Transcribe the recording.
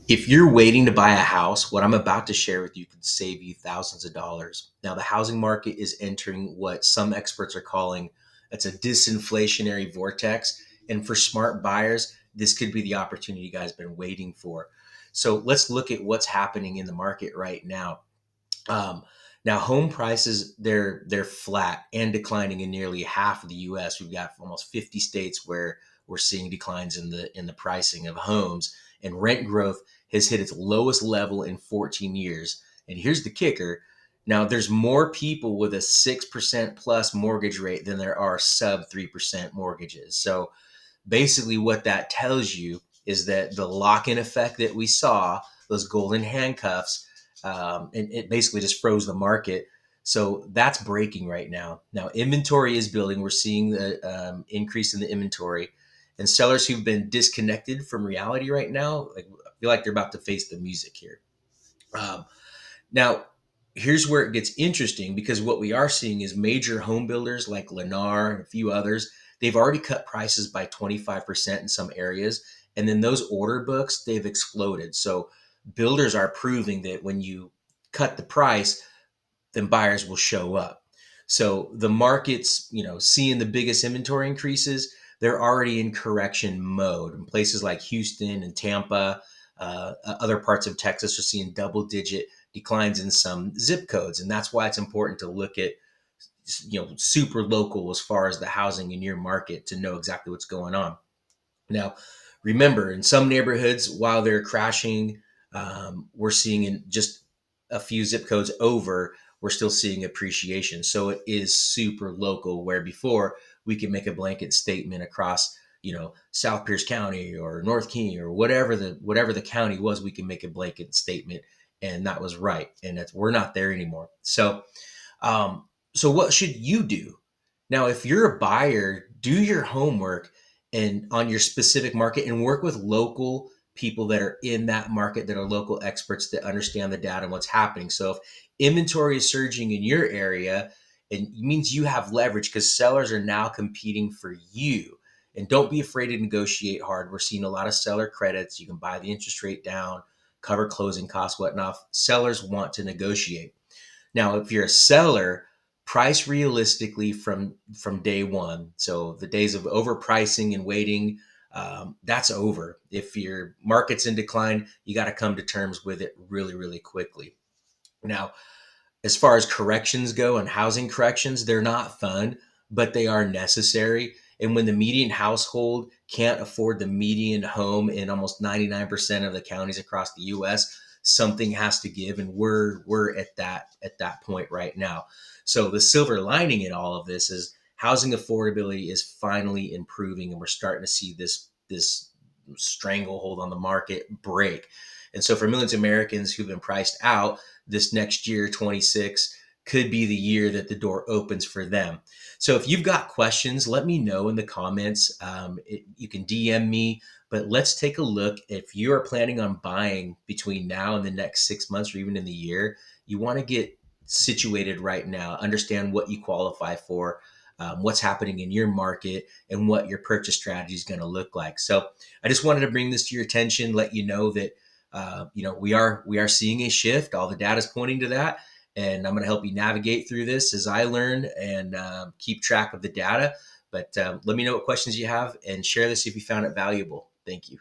If you're waiting to buy a house, what I'm about to share with you could save you thousands of dollars. Now, the housing market is entering what some experts are calling it's a disinflationary vortex. And for smart buyers, this could be the opportunity you guys have been waiting for. So let's look at what's happening in the market right now. Um, Now, home prices they're flat and declining in nearly half of the U.S. We've got almost 50 states where we're seeing declines in the pricing of homes, and rent growth has hit its lowest level in 14 years. And here's the kicker: now there's more people with a 6% plus mortgage rate than there are sub 3% mortgages. So basically, what that tells you is that the lock-in effect that we saw, those golden handcuffs, and it basically just froze the market. So that's breaking right now. Now inventory is building. We're seeing the increase in the inventory, and sellers who've been disconnected from reality right now, like I feel like they're about to face the music here. Um, Now, here's where it gets interesting because what we are seeing is major home builders like Lennar and a few others, they've already cut prices by 25% in some areas. And then those order books, they've exploded. So builders are proving that when you cut the price, then buyers will show up. So the markets, seeing the biggest inventory increases, they're already in correction mode. In places like Houston and Tampa, other parts of Texas are seeing double digit declines in some zip codes. And that's why it's important to look at, super local as far as the housing in your market to know exactly what's going on. Now, remember, in some neighborhoods, while they're crashing, we're seeing in just a few zip codes over, we're still seeing appreciation. So it is super local, where before we could make a blanket statement across, South Pierce County or North King or whatever the county was, we can make a blanket statement, and that was right. And we're not there anymore. Um, so what should you do? Now, if you're a buyer, do your homework and on your specific market and work with local people that are in that market that are local experts that understand the data and what's happening. So if inventory is surging in your area, it means you have leverage because sellers are now competing for you. And don't be afraid to negotiate hard. We're seeing a lot of seller credits. You can buy the interest rate down, cover closing costs, whatnot. Sellers want to negotiate. Now, if you're a seller, price realistically from day one. So the days of overpricing and waiting, that's over. If your market's in decline, you got to come to terms with it really, really quickly. Now, as far as corrections go and housing corrections, they're not fun, but they are necessary. And when the median household can't afford the median home in almost 99% of the counties across the US, something has to give. And we're at that point right now. So the silver lining in all of this is housing affordability is finally improving, and we're starting to see this stranglehold on the market break. And so for millions of Americans who've been priced out, this next year, 26, could be the year that the door opens for them. So if you've got questions, let me know in the comments. You can DM me, but let's take a look. If you are planning on buying between now and the next 6 months or even in the year, you want to get situated right now, understand what you qualify for, what's happening in your market, and what your purchase strategy is going to look like. So I just wanted to bring this to your attention, let you know that we are seeing a shift. All the data is pointing to that, and I'm going to help you navigate through this as I learn and keep track of the data. But let me know what questions you have and share this if you found it valuable. Thank you.